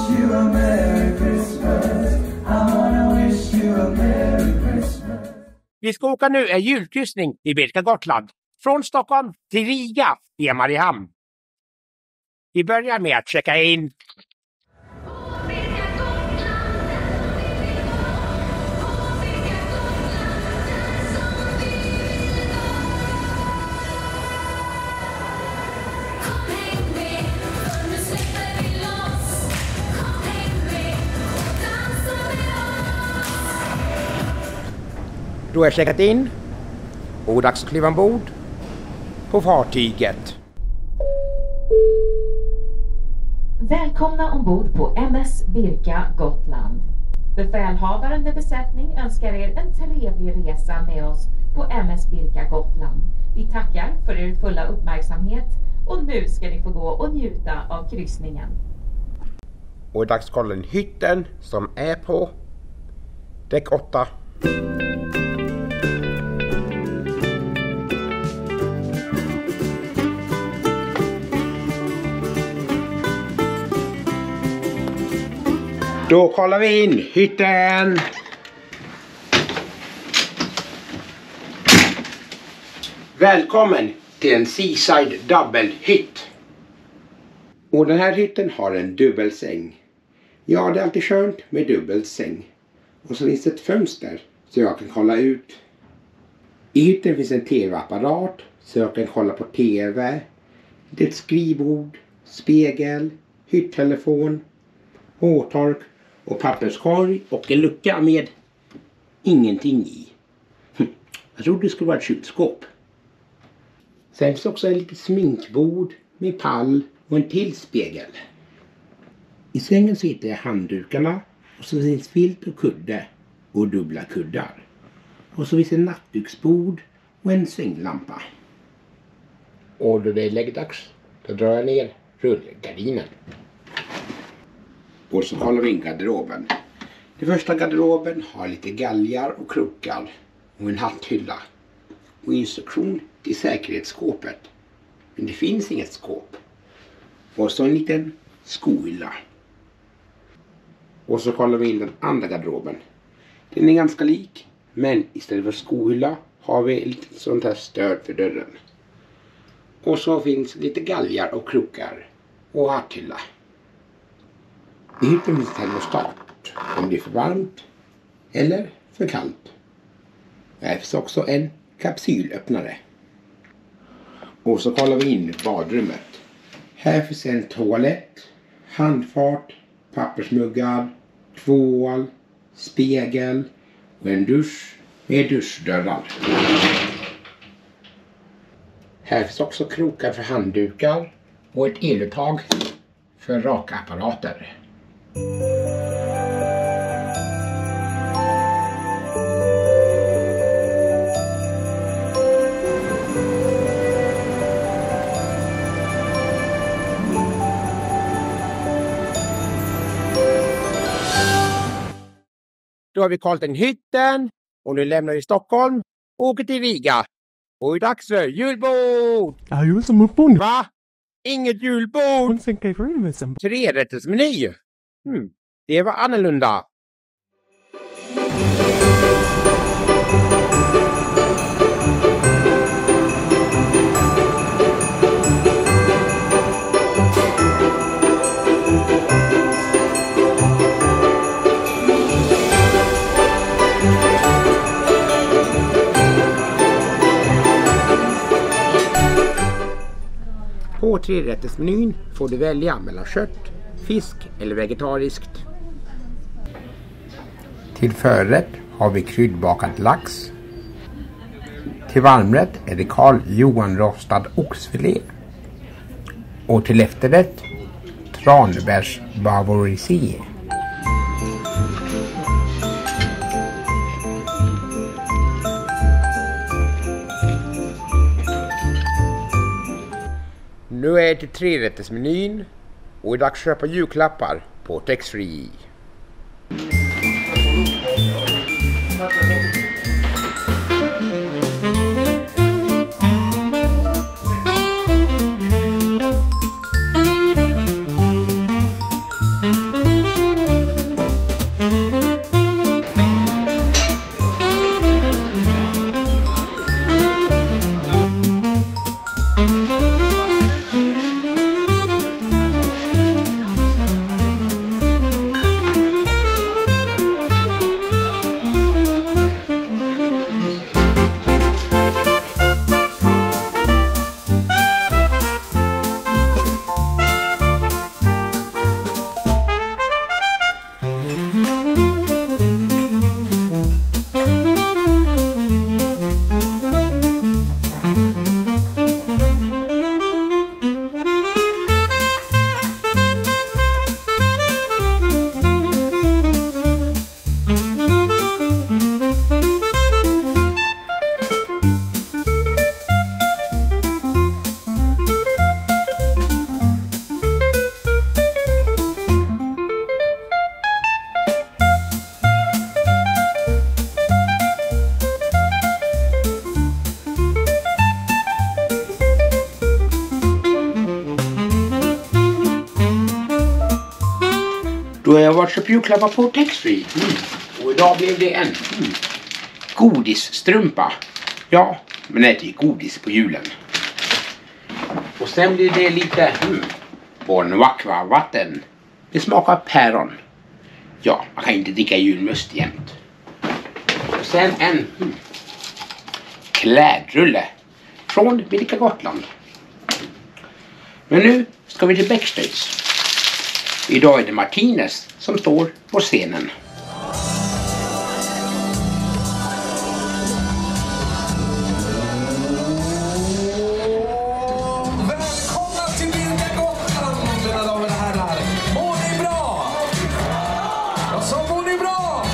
wish you a Merry Christmas. I wanna wish you a Merry Christmas. Vi ska åka nu en julkryssning i Birka Gotland. Från Stockholm till Riga via Mariehamn. Vi börjar med att checka in. Då är jag checkat in och dags att kliva ombord på fartyget. Välkomna ombord på MS Birka Gotland. Befälhavaren med besättning önskar er en trevlig resa med oss på MS Birka Gotland. Vi tackar för er fulla uppmärksamhet och nu ska ni få gå och njuta av kryssningen. Och dags att kolla in hytten som är på däck 8. Då kollar vi in hytten. Välkommen till en Seaside Double-hytt. Och den här hytten har en dubbelsäng. Ja, det är alltid skönt med dubbelsäng. Och så finns det ett fönster så jag kan kolla ut. I hytten finns en tv-apparat så jag kan kolla på tv. Det är ett skrivbord, spegel, hytttelefon, hårtork och papperskorg och en lucka med ingenting i. Jag trodde det skulle vara ett kylskåp. Sen finns också en litet sminkbord med pall och en till spegel. I sängen sitter handdukarna och så finns filt och kudde och dubbla kuddar. Och så finns en nattduksbord och en sänglampa. Och då det är läggdags, då drar jag ner rullgardinen. Och så kollar vi in garderoben. Den första garderoben har lite galgar och krokar och en hatthylla. Och instruktion till säkerhetsskåpet. Men det finns inget skåp. Och så en liten skohylla. Och så kollar vi in den andra garderoben. Den är ganska lik. Men istället för skohylla har vi lite sånt här stöd för dörren. Och så finns lite galgar och krokar och hatthylla. I hytten finns termostat om det är för varmt eller för kallt. Här finns också en kapsylöppnare. Och så kollar vi in i badrummet. Här finns en toalett, handfat, pappersmuggar, tvål, spegel och en dusch med duschdörrar. Här finns också krokar för handdukar och ett eluttag för rakapparater. Då har vi kollat in hytten och nu lämnar vi Stockholm och åker till Riga. Och det är dags för julbord! Ja, just som uppbord. Va? Inget julbord! Hon tänker för det med som. 3-rättersmeny. Det var annorlunda. På 3-rättersmenyn får du välja mellan kött, fisk eller vegetariskt. Till förrätt har vi kryddbakad lax. Till varmrätt är det Karl Johan rostad oxfilé. Och till efterrätt tranbärs bavorisé. Nu är det till 3-rättersmenyn och är dags att köpa julklappar på taxfree. Då har jag varit köpt julklappar på taxfree. Och idag blev det en godisstrumpa. Ja, men det är godis på julen. Och sen blir det lite Bonvakva vatten. Det smakar päron. Ja, man kan inte dricka julmust jämt. Och sen en klädrulle från Birka Gotland. Men nu ska vi till backstage. Idag är det Martinez som står på scenen. Välkomna till Birka Gotland, mina damer och herrar. Mår ni bra? Jag sa, mår ni bra?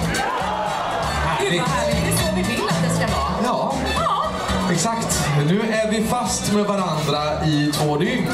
Gud vad härligt, det är så vi vill att det ska vara. Ja, exakt. Nu är vi fast med varandra i 2 dygn.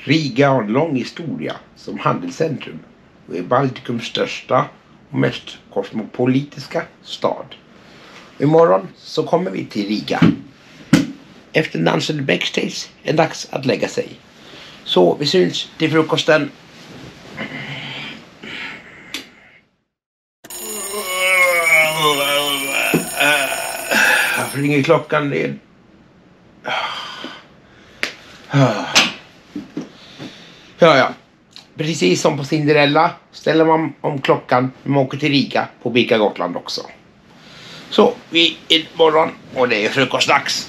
Riga har en lång historia som handelscentrum och är Baltikums största och mest kosmopolitiska stad. Imorgon så kommer vi till Riga. Efter dansen backstage är det dags att lägga sig. Så vi syns till frukosten. Varför ringer klockan? Det är... Ja. precis som på Cinderella ställer man om klockan när man åker till Riga på Birka Gotland också. Så vi är morgon och det är frukostdags.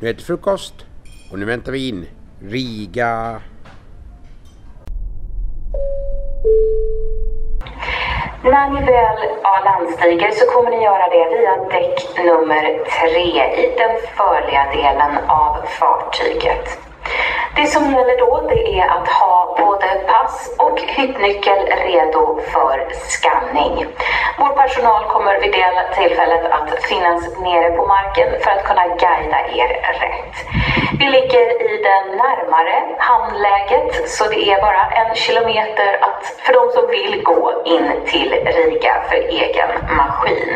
Nu äter frukost och nu väntar vi in Riga. När ni väl landstiger så kommer ni göra det via däck nummer 3 i den förliga delen av fartyget. Det som gäller då det är att ha både pass och hyttnyckel redo för skanning. Vår personal kommer vid det tillfället att finnas nere på marken för att kunna guida er rätt. Vi ligger i det närmare hamnläget så det är bara 1 kilometer för de som vill gå in till Riga för egen maskin.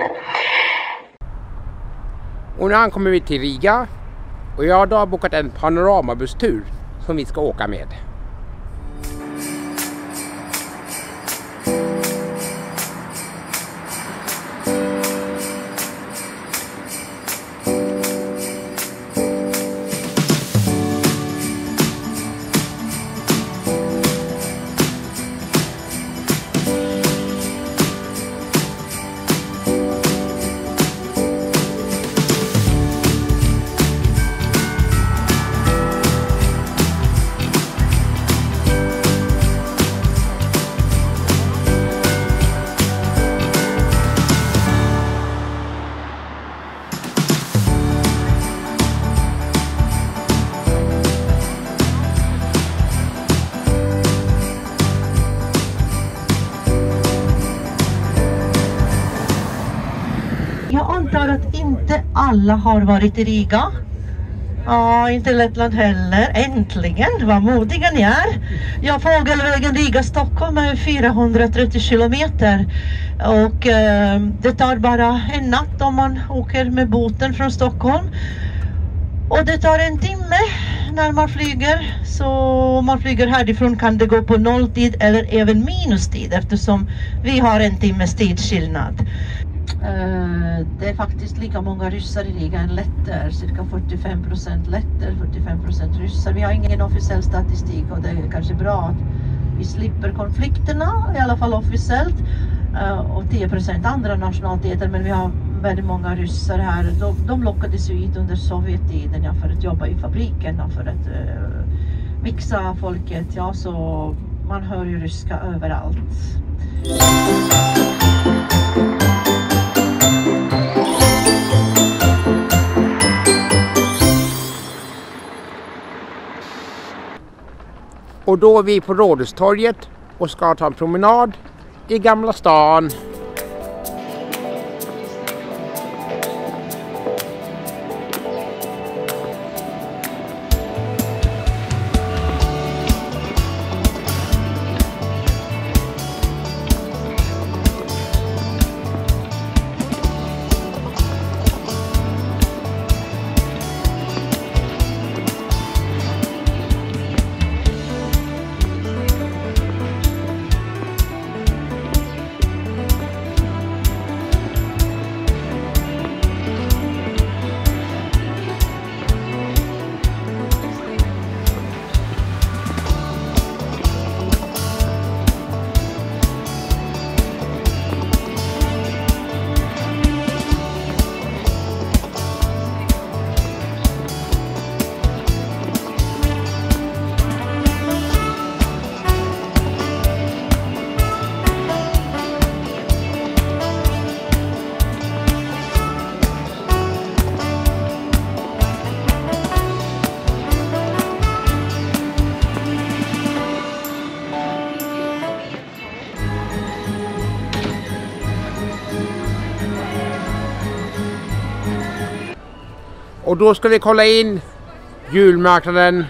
Och nu ankommer vi till Riga och jag har då bokat en panoramabustur som vi ska åka med. Jag antar att inte alla har varit i Riga. Ja, inte Lettland heller. Äntligen, vad modiga ni är. Ja, fågelvägen Riga-Stockholm är 430 kilometer. Och det tar bara en natt om man åker med båten från Stockholm. Och det tar en timme när man flyger. Så om man flyger härifrån kan det gå på nolltid eller även minustid. Eftersom vi har en timmes tidsskillnad. Det är faktiskt lika många ryssar i Riga än letter, cirka 45% letter, 45% ryssar. Vi har ingen officiell statistik och det är kanske bra att vi slipper konflikterna, i alla fall officiellt, och 10% andra nationaliteter, men vi har väldigt många ryssar här. De lockades ju hit under Sovjettiden för att jobba i fabriken och för att mixa folket, ja, så man hör ju ryska överallt. Och då är vi på Rådhustorget och ska ta en promenad i Gamla stan. Och då ska vi kolla in julmarknaden.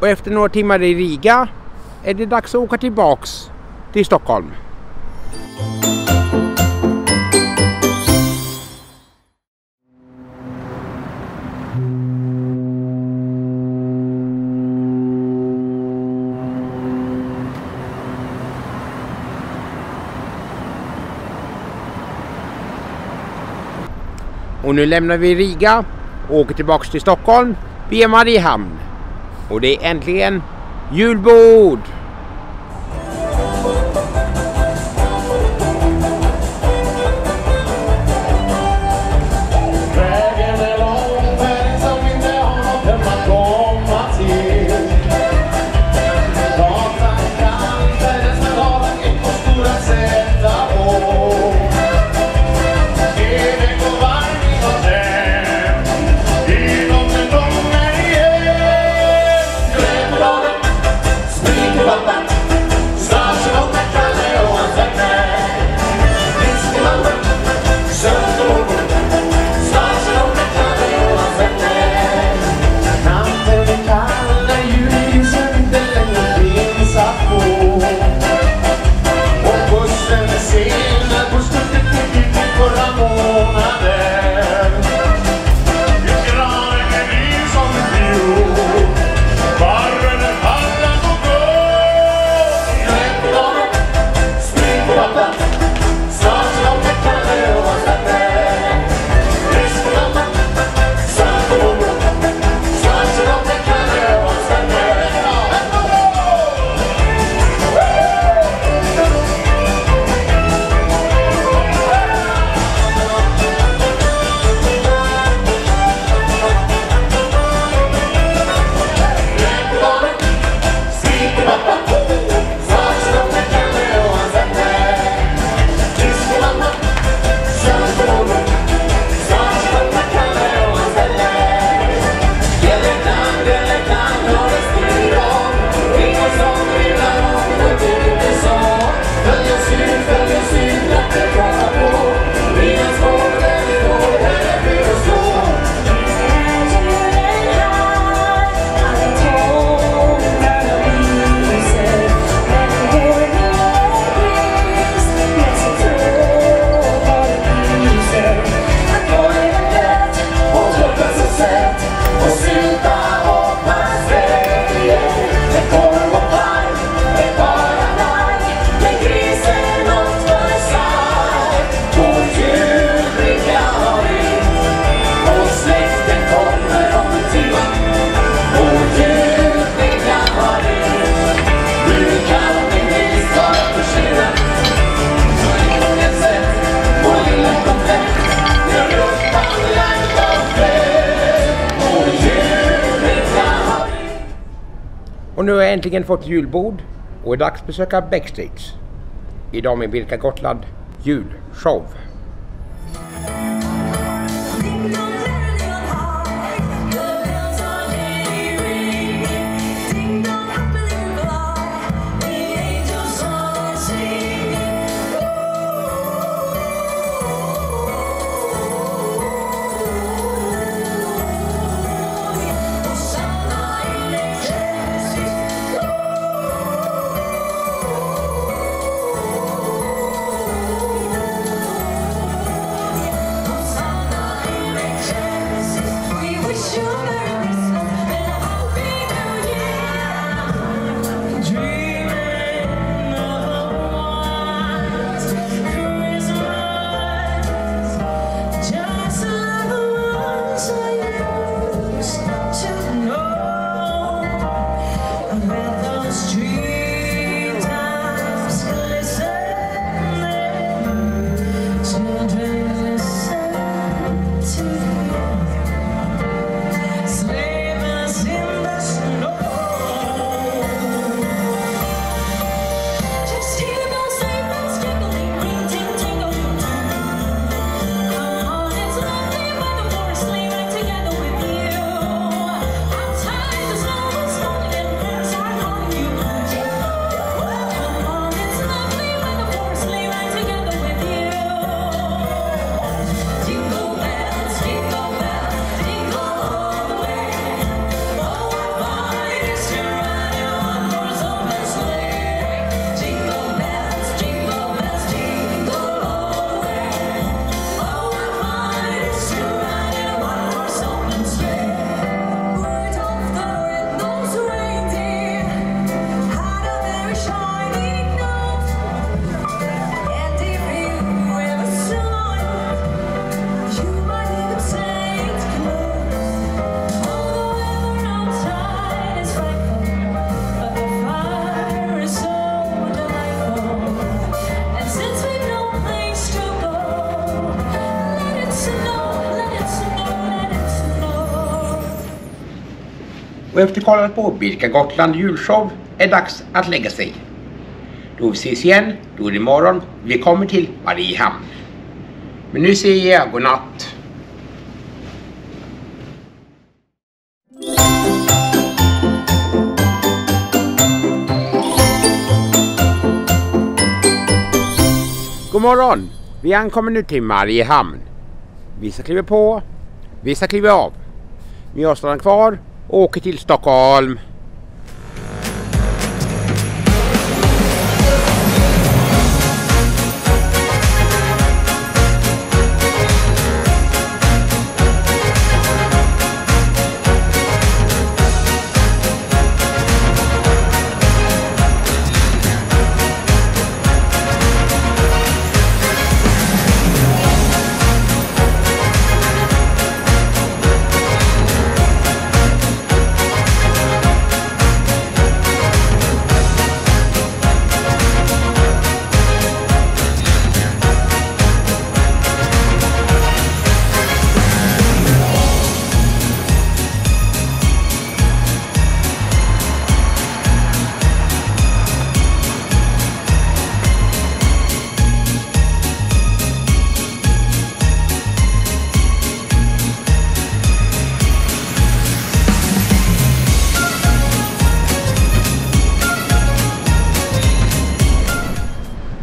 Och efter några timmar i Riga är det dags att åka tillbaks till Stockholm. Och nu lämnar vi Riga och åker tillbaks till Stockholm via Mariehamn. Och det är äntligen julbord! Vägen är lång, vägen som inte har något hem att komma till. Gatan kanten, nästan har en ett på stora sätta på. Evig och varm inom den, inom den långa igen. Grävdagen, spriker Och nu har jag äntligen fått julbord och är dags att besöka backstage. Idag med Birka Gotland julshow. Och efter kollat på Birka Gotland julshow är dags att lägga sig. Då vi ses igen, då är det imorgon vi kommer till Mariehamn. Men nu säger jag godnatt. God morgon! Vi ankommer nu till Mariehamn. Vissa kliver på, vissa kliver av. Men jag stannar kvar och åker till Stockholm.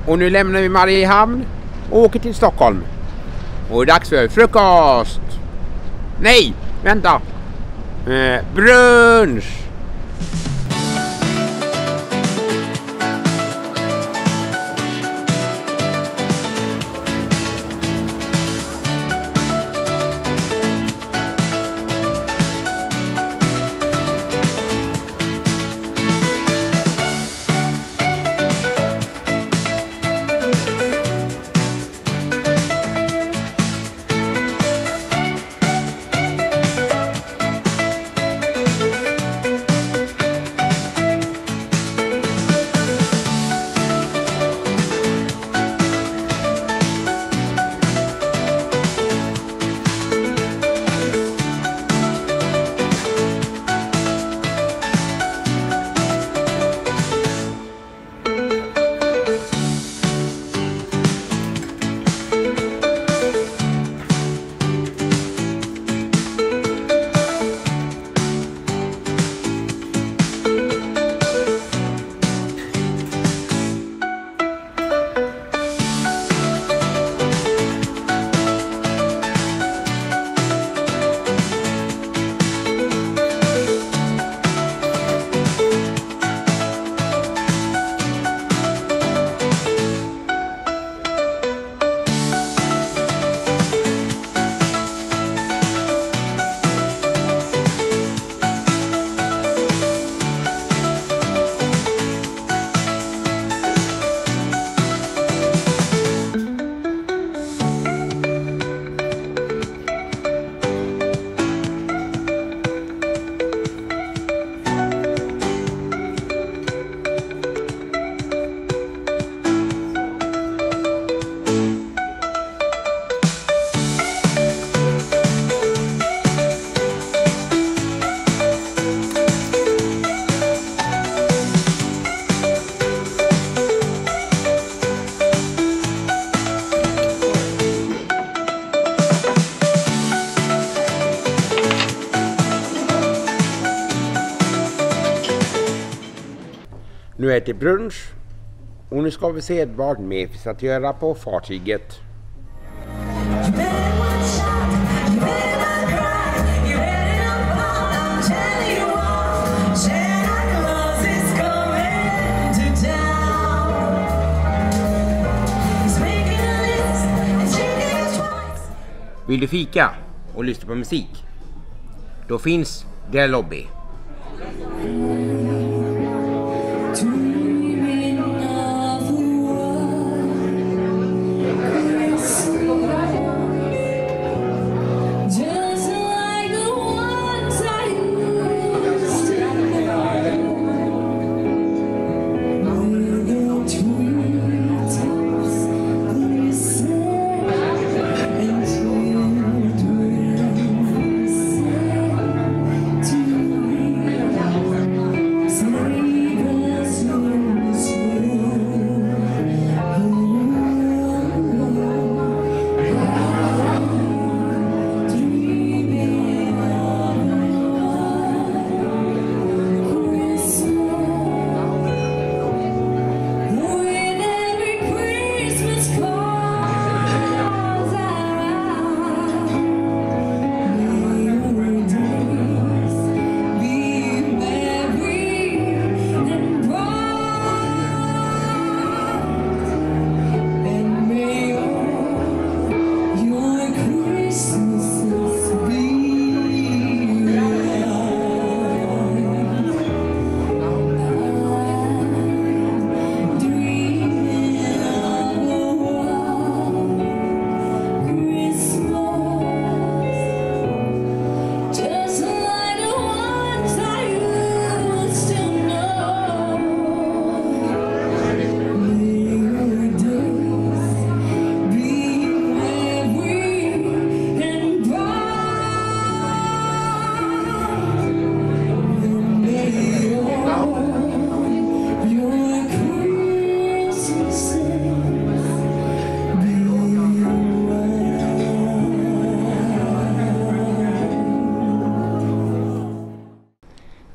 Och nu lämnar vi Mariehamn och åker till Stockholm. Och det är dags för frukost. Nej, vänta. Brunch. Nu är det brunch och nu ska vi se vad mer finns att göra på fartyget. Vill du fika och lyssna på musik? Då finns det lobby.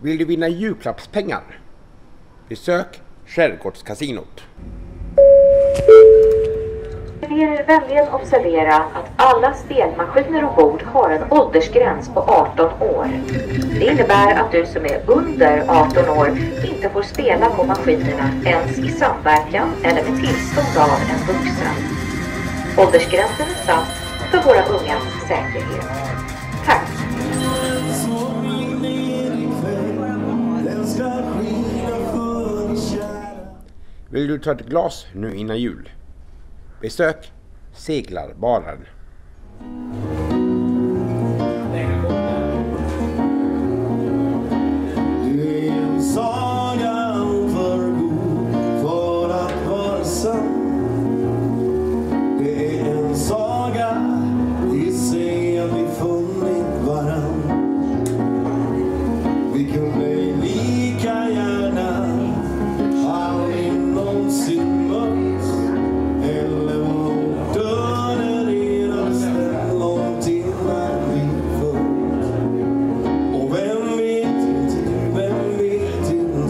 Vill du vinna julklappspengar? Besök Skärgårdskasinot. Vi vill vänligen observera att alla spelmaskiner ombord har en åldersgräns på 18 år. Det innebär att du som är under 18 år inte får spela på maskinerna ens i samverkan eller med tillstånd av en vuxen. Åldersgränsen är satt för våra ungas säkerhet. Tack! Vill du ta ett glas nu innan jul? Besök Seglarbaren. Det är en saga för god för att vara sann. Det är en saga i sig att vi funnit varann. Vi kunde lika gärna aldrig någonsin möts. Eller vår dörr är redan ställd långt innan vi föds. Och vem vet inte,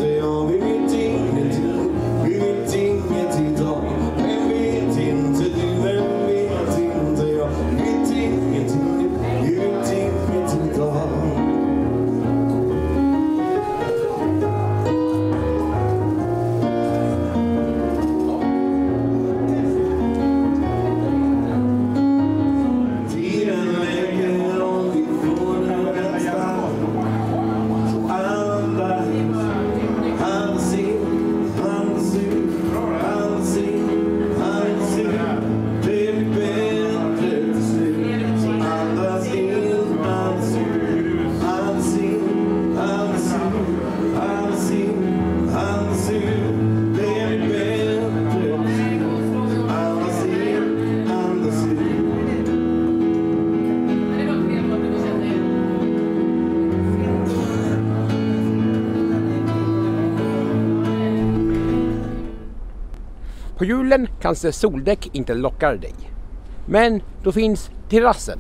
ja vi vet ingenting. Vi vet inget idag. Vem vet inte du, vem vet inte jag. Vi vet ingenting, vi vet inget idag. Tiden lägger om vi får den bästa. Så andas, andas in, andas ut, andas in, andas ut. Det blir bättre till slut. Så andas in, andas ut, andas in, andas ut, andas in, andas ut. Det blir bättre till slut. Andas in, andas ut. På julen kanske soldäck inte lockar dig. Men då finns terrassen.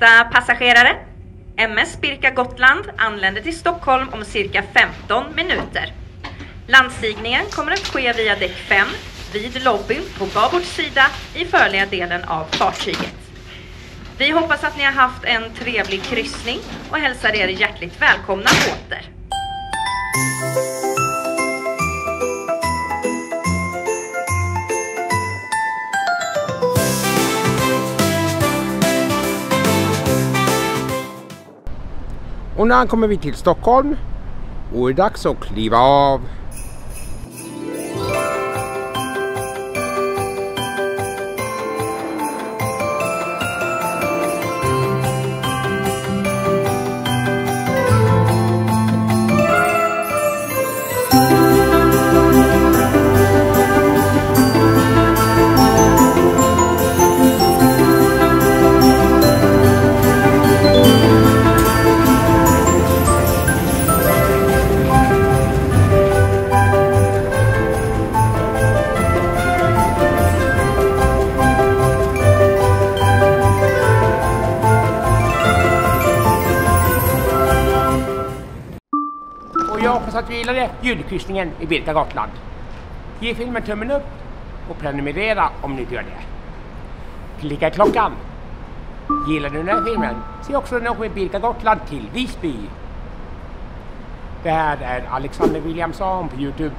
Bästa passagerare, MS Birka Gotland anländer till Stockholm om cirka 15 minuter. Landstigningen kommer att ske via däck 5 vid lobbyn på babord sida i förliga delen av fartyget. Vi hoppas att ni har haft en trevlig kryssning och hälsar er hjärtligt välkomna åter. Och nu kommer vi till Stockholm och det är dags att kliva av. hoppas att du gillade julkryssningen i Birka Gotland. Ge filmen tummen upp och prenumerera om ni inte gör det. Klicka klockan. Gillar du den här filmen? Se också den med Birka Gotland till Visby. Det här är Alexander Williamson på YouTube.